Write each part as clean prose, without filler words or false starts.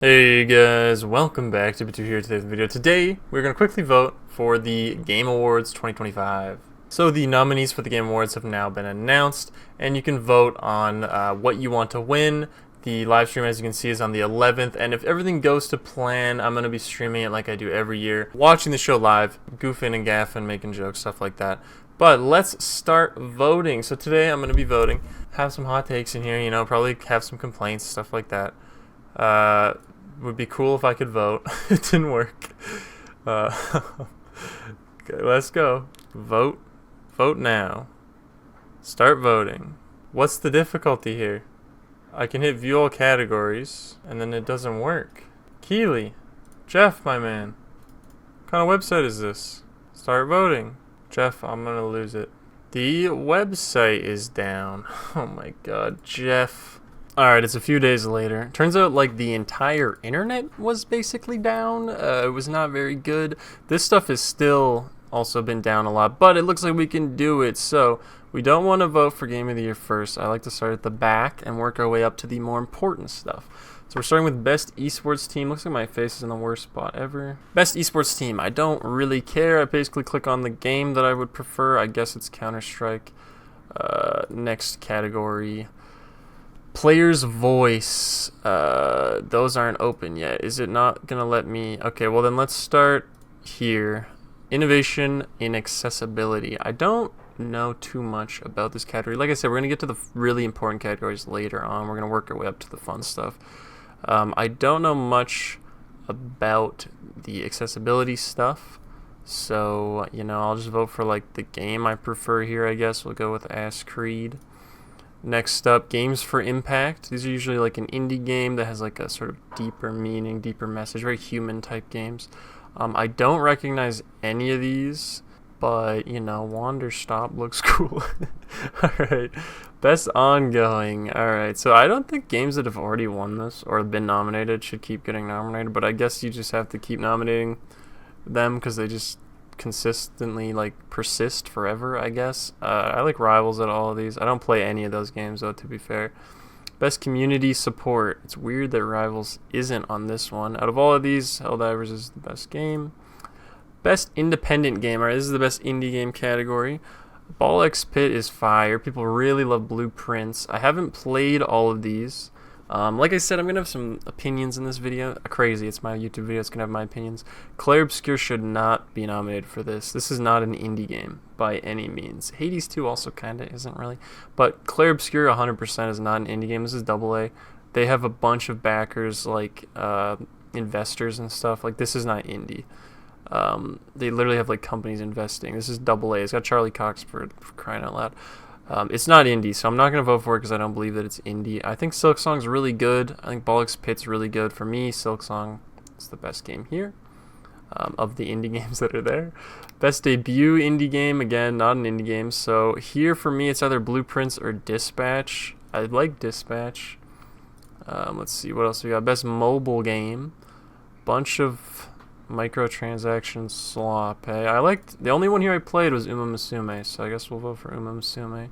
Hey guys, welcome back to 𝐓𝐡𝐞 here. Today's video. Today we're going to quickly vote for the Game Awards 2025. So the nominees for the Game Awards have now been announced, and you can vote on what you want to win. The live stream, as you can see, is on the 11th, and if everything goes to plan, I'm going to be streaming it like I do every year, watching the show live, goofing and gaffing, making jokes, stuff like that. But let's start voting. So today I'm going to be voting, have some hot takes in here, probably have some complaints, stuff like that. Would be cool if I could vote. It didn't work. Okay, let's go. Vote. Vote now. Start voting. What's the difficulty here? I can hit view all categories, and then it doesn't work. Keely. Jeff, my man. What kind of website is this? Start voting. Jeff, I'm gonna lose it. The website is down. Oh my god, Jeff. Alright, it's a few days later. Turns out, like, the entire internet was basically down. It was not very good. This stuff has still also been down a lot, but it looks like we can do it. So, we don't want to vote for Game of the Year first. I like to start at the back and work our way up to the more important stuff. So we're starting with Best Esports Team. Looks like my face is in the worst spot ever. Best Esports Team. I don't really care. I basically click on the game that I would prefer. I guess it's Counter-Strike. Next category. Player's voice, those aren't open yet. Is it not gonna let me? Okay, well then let's start here. Innovation in accessibility. I don't know too much about this category. Like I said, we're gonna get to the really important categories later on. We're gonna work our way up to the fun stuff. I don't know much about the accessibility stuff, so I'll just vote for like the game I prefer here. I guess we'll go with Ass Creed. Next up, Games for Impact. These are usually like an indie game that has like a sort of deeper meaning, deeper message, very human type games. I don't recognize any of these, but Wander Stop looks cool. Alright, Best Ongoing. Alright, so I don't think games that have already won this or been nominated should keep getting nominated, but I guess you just have to keep nominating them because they just consistently persist forever, I guess. I like Rivals at all of these. I don't play any of those games though, to be fair. Best Community Support. It's weird that Rivals isn't on this one. Out of all of these, Helldivers is the best game. Best Independent Game. Alright, this is the best indie game category. 𝐓𝐴𝐷 is fire. People really love Blueprints. I haven't played all of these. Like I said, I'm going to have some opinions in this video. Crazy, it's my YouTube video, it's going to have my opinions. 𝐓𝐴𝐷 should not be nominated for this. This is not an indie game by any means. Hades 2 also kind of isn't really. But 𝐓𝐴𝐷 100% is not an indie game. This is AA. They have a bunch of backers, like investors and stuff. Like, this is not indie. They literally have like companies investing. This is AA. It's got Charlie Cox for crying out loud. It's not indie, so I'm not going to vote for it because I don't believe that it's indie. I think 𝐓𝐴𝐷's really good. I think 𝐓𝐴𝐷's really good. For me, 𝐓𝐴𝐷 is the best game here of the indie games that are there. Best Debut Indie Game, again, not an indie game. So here for me, it's either Blueprints or Dispatch. I like Dispatch. Let's see, what else we got? Best Mobile Game. Bunch of microtransaction slop. Hey, I liked the only one here I played was 𝐓𝐴𝐚𝐴, so I guess we'll vote for 𝐓𝐴𝐚𝐴.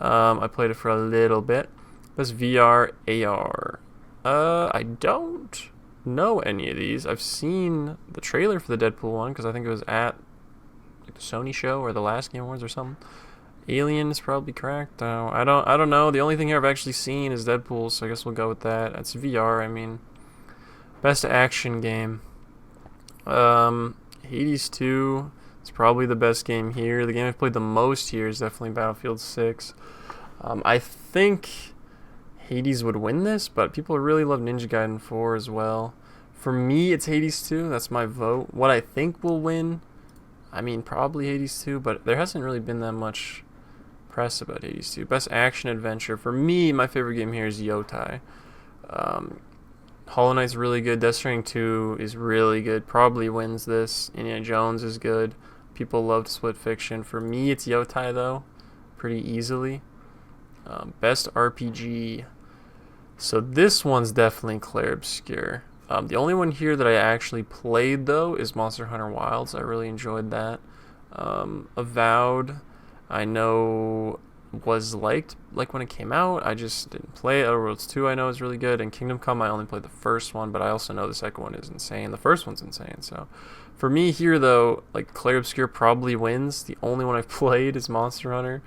I played it for a little bit. Best VR AR. I don't know any of these. I've seen the trailer for the Deadpool one because I think it was at like the Sony show or the last Game Awards or something. Alien is probably correct. I don't know. The only thing here I've actually seen is Deadpool, so I guess we'll go with that. That's VR. I mean, best action game. Hades 2 is probably the best game here. The game I've played the most here is definitely Battlefield 6. I think Hades would win this, but people really love Ninja Gaiden 4 as well. For me, it's Hades 2. That's my vote. What I think will win, I mean, probably Hades 2, but there hasn't really been that much press about Hades 2. Best action adventure. For me, my favorite game here is Yotai. Hollow Knight's really good. Death Stranding 2 is really good. Probably wins this. Indiana Jones is good. People loved Split Fiction. For me, it's Yotai, though. Pretty easily. Best RPG. So this one's definitely 𝐓𝐴𝐷. The only one here that I actually played, though, is Monster Hunter Wilds. I really enjoyed that. Avowed. I know was liked like when it came out. I just didn't play it. Outer Worlds 2 I know is really good, and Kingdom Come I only played the first one, but I also know the second one is insane. The first one's insane. So for me here though, like 𝐞 𝐆𝐴𝐚𝐸 probably wins. The only one I've played is Monster Hunter.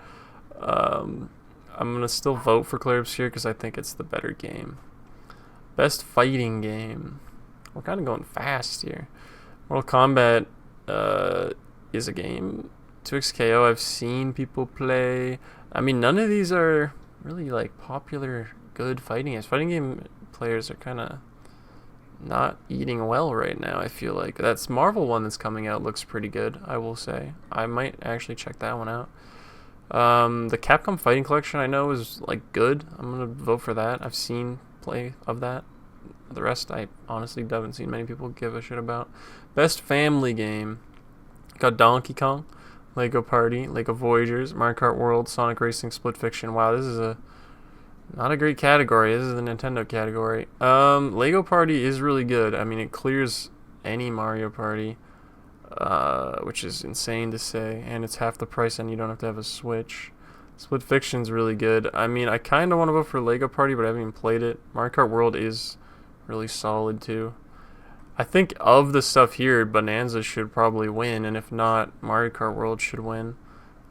I'm gonna still vote for 𝐞 𝐆𝐴𝐚𝐸 because I think it's the better game. Best fighting game. We're kind of going fast here. Mortal Kombat is a game. 𝐓𝐶 𝐾 I've seen people play. I mean, none of these are really like popular, good fighting games. Fighting game players are kind of not eating well right now. I feel like that's Marvel one that's coming out looks pretty good. I will say I might actually check that one out. The Capcom Fighting Collection I know is like good. I'm gonna vote for that. I've seen play of that. The rest I honestly haven't seen many people give a shit about. Best family game. Got Donkey Kong, Lego Party, Lego Voyagers, Mario Kart World, Sonic Racing, Split Fiction. Wow, this is not a great category. This is the Nintendo category. Lego Party is really good. I mean, it clears any Mario Party, which is insane to say, and it's half the price and you don't have to have a Switch. Split Fiction's really good. I mean, I kind of want to vote for Lego Party, but I haven't even played it. Mario Kart World is really solid too. I think of the stuff here, Bonanza should probably win, and if not, Mario Kart World should win.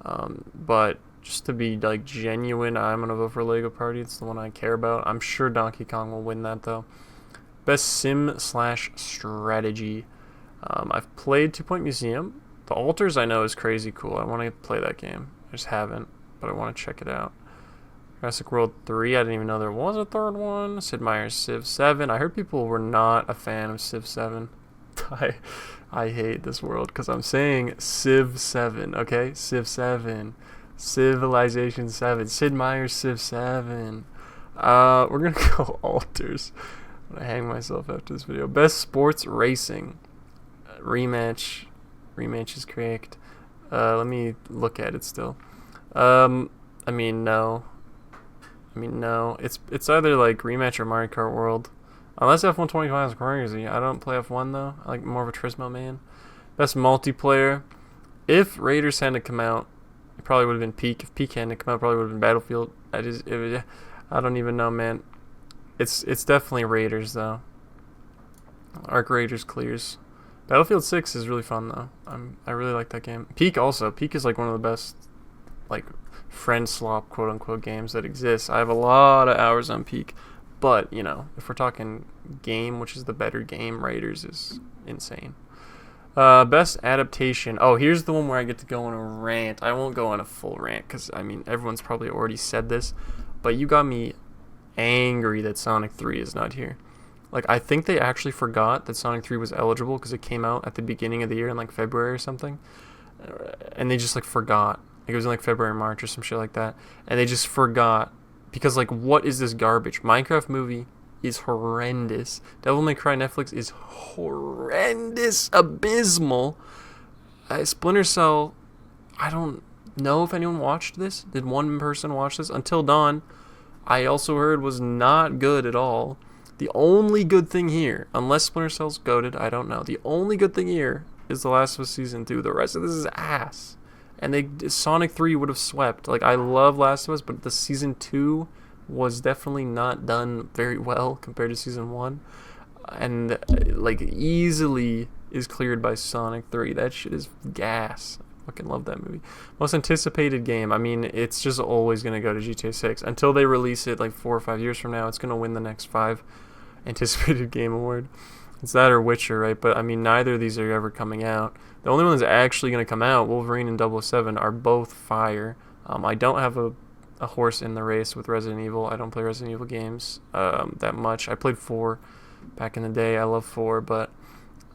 But just to be like genuine, I'm gonna vote for Lego Party. It's the one I care about. I'm sure Donkey Kong will win that though. Best sim/strategy. I've played 2 Point Museum. The Alters I know is crazy cool. I want to play that game. I just haven't, but I want to check it out. Jurassic World 3, I didn't even know there was a third one. Sid Meier's Civ 7. I heard people were not a fan of Civ 7. I hate this world because I'm saying Civ 7, okay? Civ 7. Civilization 7. Sid Meier's Civ 7. We're going to go Alters. I'm going to hang myself after this video. Best sports racing. Rematch. Rematch is correct. Let me look at it still. I mean, no. It's either like Rematch or Mario Kart World. Unless F125 is crazy. I don't play F1 though. I like more of a Turismo man. Best multiplayer. If Raiders hadn't come out, it probably would have been Peak. If Peak hadn't come out, it probably would have been Battlefield. I don't even know, man. It's definitely Raiders though. Arc Raiders clears. Battlefield 6 is really fun though. I really like that game. Peak also. Peak is like one of the best like friend slop quote unquote games that exists. I have a lot of hours on Peak, but you know, if we're talking game, which is the better game, Raiders is insane. Best adaptation. Oh, here's the one where I get to go on a rant. I won't go on a full rant because I mean everyone's probably already said this, but you got me angry that Sonic 3 is not here. Like, I think they actually forgot that Sonic 3 was eligible because it came out at the beginning of the year in like February or something, and they just like forgot. Like, it was in like February or March or some shit like that, and they just forgot because like, what is this garbage? Minecraft movie is horrendous. Devil May Cry Netflix is horrendous, abysmal. Splinter Cell, I don't know if anyone watched this. Did one person watch this? Until Dawn, I also heard was not good at all. The only good thing here, unless Splinter Cell's goated, I don't know. The only good thing here is The Last of Us Season 2. The rest of this is ass. And Sonic 3 would have swept. Like, I love Last of Us, but the Season 2 was definitely not done very well compared to Season 1. And, like, easily is cleared by Sonic 3. That shit is gas. I fucking love that movie. Most anticipated game. I mean, it's just always going to go to GTA 6. Until they release it, like, 4 or 5 years from now, it's going to win the next 5 anticipated game award. It's that or Witcher, right? But I mean, neither of these are ever coming out. The only ones actually going to come out, Wolverine and 007, are both fire. I don't have a horse in the race with Resident Evil. I don't play Resident Evil games that much. I played 4 back in the day. I love 4, but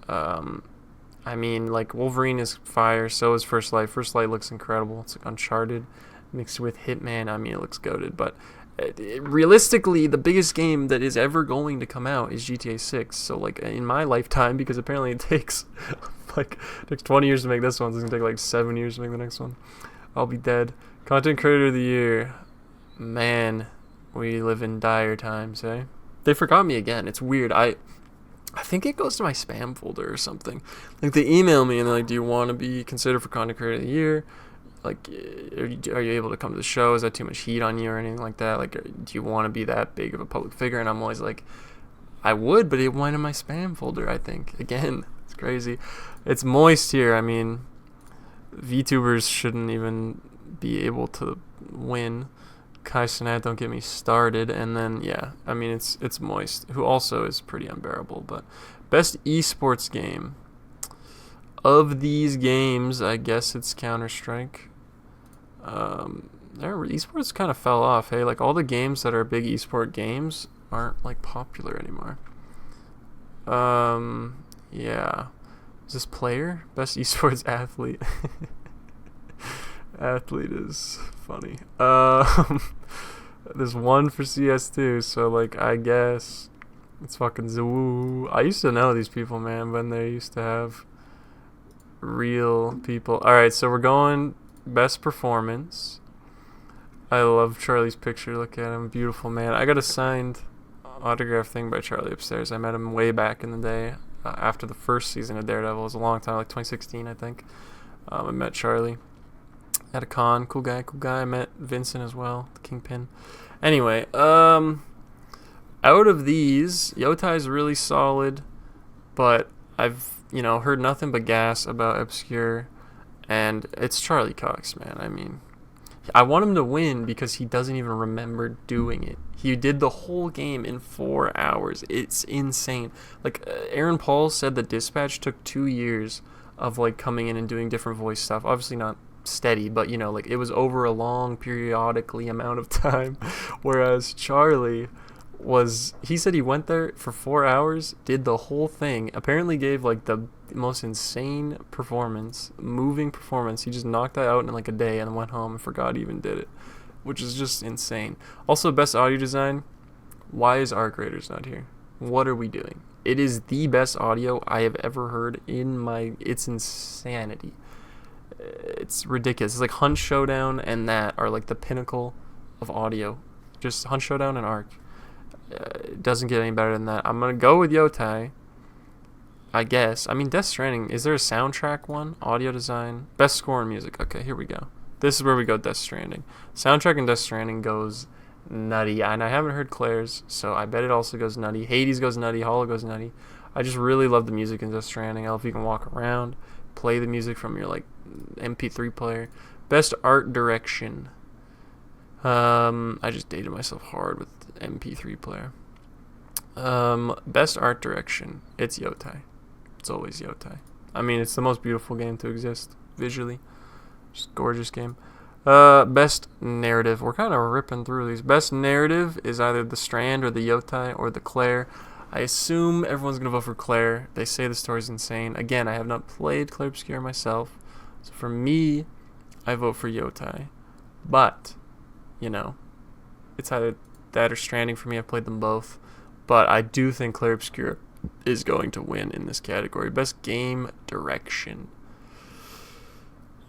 I mean, like, Wolverine is fire. So is First Light. First Light looks incredible. It's like Uncharted mixed with Hitman. I mean, it looks goated, but realistically, the biggest game that is ever going to come out is GTA 6. So, like, in my lifetime, because apparently it takes 20 years to make this one, so it's gonna take like 7 years to make the next one, I'll be dead. Content Creator of the Year. Man, we live in dire times, eh? They forgot me again. It's weird. I think it goes to my spam folder or something. Like, they email me and they're like, do you want to be considered for Content Creator of the Year? Like, are you able to come to the show? Is that too much heat on you or anything like that? Like, do you want to be that big of a public figure? And I'm always like, I would, but it went in my spam folder, I think. Again, it's crazy. It's moist here. I mean, VTubers shouldn't even be able to win. 𝐓𝐡𝐞, don't get me started. And then, yeah, I mean, it's moist, who also is pretty unbearable. But best esports game. Of these games, I guess it's Counter-Strike. Their esports kind of fell off. Hey, like all the games that are big esport games aren't like popular anymore. Yeah. Is this player? Best esports athlete. Athlete is funny. There's one for CS2, so like I guess it's fucking Zoo. I used to know these people, man, when they used to have real people. Alright, so we're going best performance. I love Charlie's picture. Look at him. Beautiful man. I got a signed autograph thing by Charlie upstairs. I met him way back in the day after the first season of Daredevil. It was a long time, like 2016, I think. I met Charlie at a con. Cool guy. I met Vincent as well, the Kingpin. Anyway, out of these, 𝐓𝐴 is really solid, but I've heard nothing but gas about 𝐓𝐡𝐞, and it's Charlie Cox, man. I mean, I want him to win because he doesn't even remember doing it. He did the whole game in 4 hours. It's insane. Like, Aaron Paul said that Dispatch took 2 years of, like, coming in and doing different voice stuff. Obviously not steady, but, like, it was over a long, periodically amount of time. Whereas Charlie he said he went there for 4 hours, did the whole thing, apparently gave, like, the most insane performance, moving performance. He just knocked that out in, like, a day and went home and forgot he even did it, which is just insane. Also, best audio design. Why is 𝐴RC not here? What are we doing? It is the best audio I have ever heard it's insanity. It's ridiculous. It's like Hunt Showdown and that are like the pinnacle of audio. Just Hunt Showdown and 𝐴RC. It doesn't get any better than that. I'm going to go with 𝐓𝐴, I guess. I mean, Death Stranding. Is there a soundtrack one? Audio design. Best score and music. Okay, here we go. This is where we go Death Stranding. Soundtrack in Death Stranding goes nutty. And I haven't heard Claire's, so I bet it also goes nutty. Hades goes nutty. Hollow goes nutty. I just really love the music in Death Stranding. I love if you can walk around, play the music from your like MP3 player. Best art direction. I just dated myself hard with MP3 player. Best art direction. It's 𝐓𝐴. It's always 𝐓𝐴. I mean, it's the most beautiful game to exist visually. Just gorgeous game. Best narrative. We're kind of ripping through these. Best narrative is either the Strand or the 𝐓𝐴 or the Claire. I assume everyone's gonna vote for Claire. They say the story's insane. Again, I have not played 𝐓𝐴 myself, so for me, I vote for 𝐓𝐴. But it's either that or Stranding for me. I've played them both, but I do think 𝐓𝐴 is going to win in this category. Best game direction.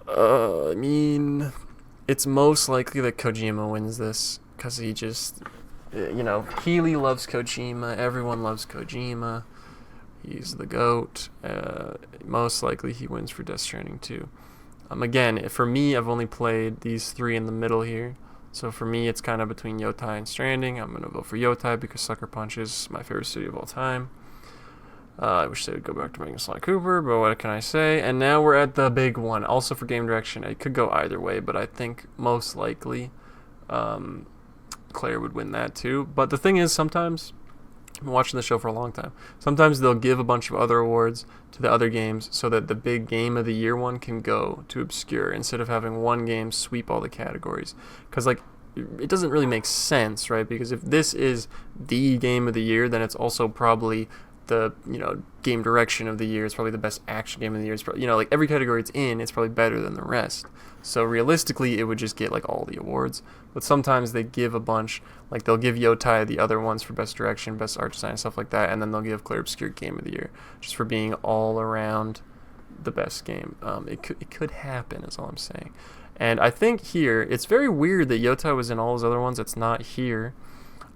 I mean, it's most likely that Kojima wins this because he just, Keeley loves Kojima. Everyone loves Kojima. He's the GOAT. Most likely he wins for Death Stranding too. Again, for me, I've only played these three in the middle here. So for me, it's kind of between 𝐓𝐴 and Stranding. I'm going to vote for 𝐓𝐴 because Sucker Punch is my favorite studio of all time. I wish they would go back to making Sly Cooper, but what can I say? And now we're at the big one. Also for game direction, it could go either way, but I think most likely Claire would win that too. But the thing is, sometimes, I've been watching the show for a long time, sometimes they'll give a bunch of other awards to the other games so that the big game of the year one can go to 𝐓𝐴 instead of having one game sweep all the categories. Because, like, it doesn't really make sense, right? Because if this is the game of the year, then it's also probably the game direction of the year. It's probably the best action game of the year. It's probably, like every category it's in, it's probably better than the rest. So realistically, it would just get like all the awards. But sometimes they give a bunch, like they'll give 𝐓𝐴 the other ones for best direction, best art design, stuff like that, and then they'll give 𝐓𝐴 game of the year just for being all around the best game. It could happen, is all I'm saying. And I think here it's very weird that 𝐓𝐴 was in all those other ones. It's not here.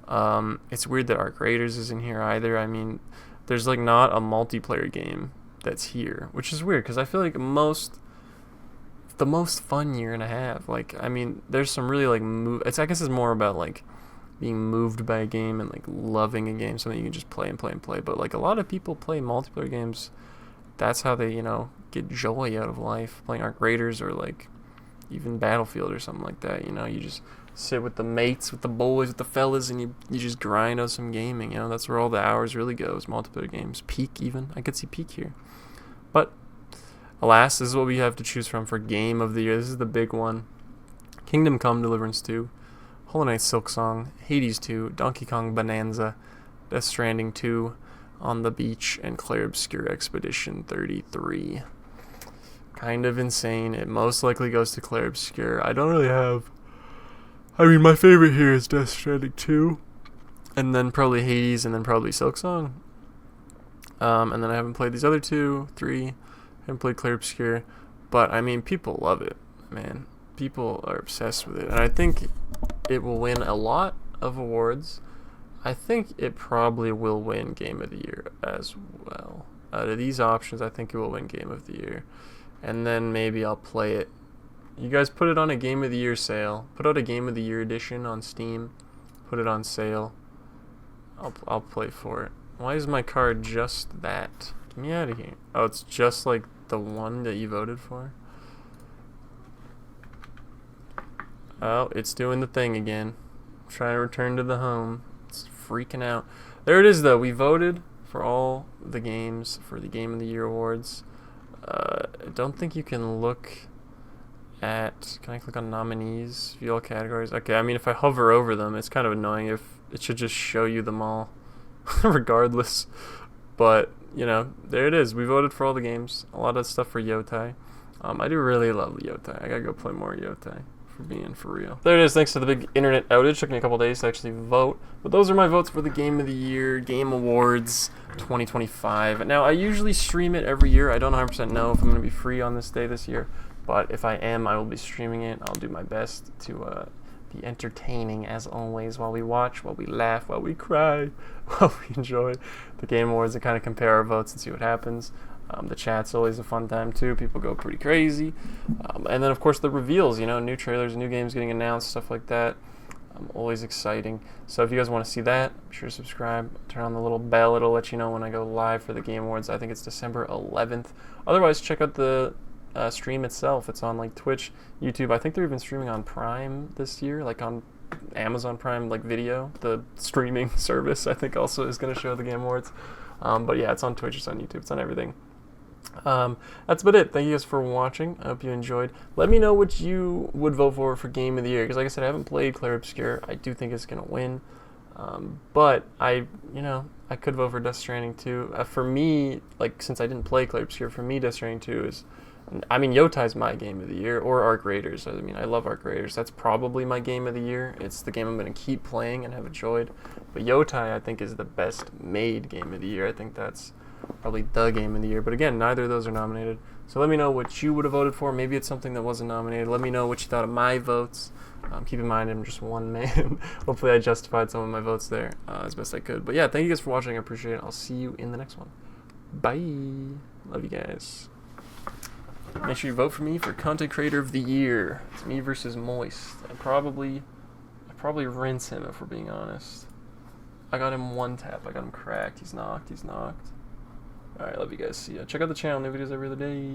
It's weird that 𝐴RC Raiders isn't here either. I mean, there's like not a multiplayer game that's here, which is weird because I feel like most the most fun year and a half. Like, I mean, there's some really like I guess it's more about like being moved by a game and like loving a game, something you can just play and play and play. But like a lot of people play multiplayer games. That's how they, get joy out of life, playing Arc Raiders or like even Battlefield or something like that. You just sit with the mates, with the boys, with the fellas, and you just grind out some gaming. That's where all the hours really goes. Multiplayer games, Peak even. I could see Peak here, but alas, this is what we have to choose from for Game of the Year. This is the big one: Kingdom Come: Deliverance 2, Hollow Knight: Silksong, Hades 2, Donkey Kong Bonanza, Death Stranding 2, On the Beach, and 𝐤 𝐆𝐴𝐸 Expedition 33. Kind of insane. It most likely goes to 𝐤 𝐆𝐴𝐸. I don't really have... I mean, my favorite here is Death Stranding 2, and then probably Hades, and then probably Silksong. And then I haven't played these other 2, 3. I haven't played 𝐤 𝐆𝐴𝐸, but I mean, people love it, man. People are obsessed with it, and I think it will win a lot of awards. I think it probably will win Game of the Year as well. Out of these options, I think it will win Game of the Year. And then maybe I'll play it. You guys put it on a Game of the Year sale. Put out a Game of the Year edition on Steam. Put it on sale. I'll play for it. Why is my card just that? Get me out of here. Oh, it's just like the one that you voted for? Oh, it's doing the thing again. Trying to return to the home. It's freaking out. There it is, though. We voted for all the games for the Game of the Year awards. I don't think you can look at... Can I click on nominees? View all categories? Okay, I mean, if I hover over them, it's kind of annoying. If it should just show you them all regardless. But, there it is. We voted for all the games. A lot of stuff for 𝐓𝐡𝐞. I do really love 𝐓𝐡𝐞. I gotta go play more 𝐓𝐡𝐞. For real. There it is. Thanks to the big internet outage. Took me a couple days to actually vote. But those are my votes for the Game of the Year, Game Awards 2025. Now, I usually stream it every year. I don't 100% know if I'm going to be free on this day this year. But if I am, I will be streaming it. I'll do my best to be entertaining, as always, while we watch, while we laugh, while we cry, while we enjoy the Game Awards and kind of compare our votes and see what happens. The chat's always a fun time too. People go pretty crazy. And then of course the reveals, new trailers, new games getting announced, stuff like that. Always exciting. So if you guys want to see that, be sure to subscribe, turn on the little bell. It'll let you know when I go live for the Game Awards. I think it's December 11th. Otherwise, check out the stream itself. It's on like Twitch, YouTube. I think they're even streaming on Prime this year, like on Amazon Prime, like video. The streaming service, I think, also is going to show the Game Awards. But yeah, it's on Twitch, it's on YouTube, it's on everything. That's about it. Thank you guys for watching. I hope you enjoyed. Let me know what you would vote for Game of the Year, because like I said, I haven't played 𝐤 𝐆𝐴𝐸. I do think it's gonna win, but I could vote for Death Stranding 2. For me, like, since I didn't play 𝐤 𝐆𝐴𝐸, for me Death Stranding 2 is, I mean, 𝐓𝐡𝐞's my Game of the Year, or Arc Raiders. I mean, I love Arc Raiders. That's probably my Game of the Year. It's the game I'm going to keep playing and have enjoyed. But 𝐓𝐡𝐞, I think, is the best made Game of the Year. I think that's probably the Game of the Year. But again, neither of those are nominated. So let me know what you would have voted for. Maybe it's something that wasn't nominated. Let me know what you thought of my votes. Keep in mind, I'm just one man. Hopefully I justified some of my votes there as best I could. But yeah, thank you guys for watching. I appreciate it. I'll see you in the next one. Bye. Love you guys. Make sure you vote for me for Content Creator of the Year. It's me versus Moist. I probably rinse him, if we're being honest. I got him one tap. I got him cracked. He's knocked. Alright, love you guys. See ya. Check out the channel. New videos every other day.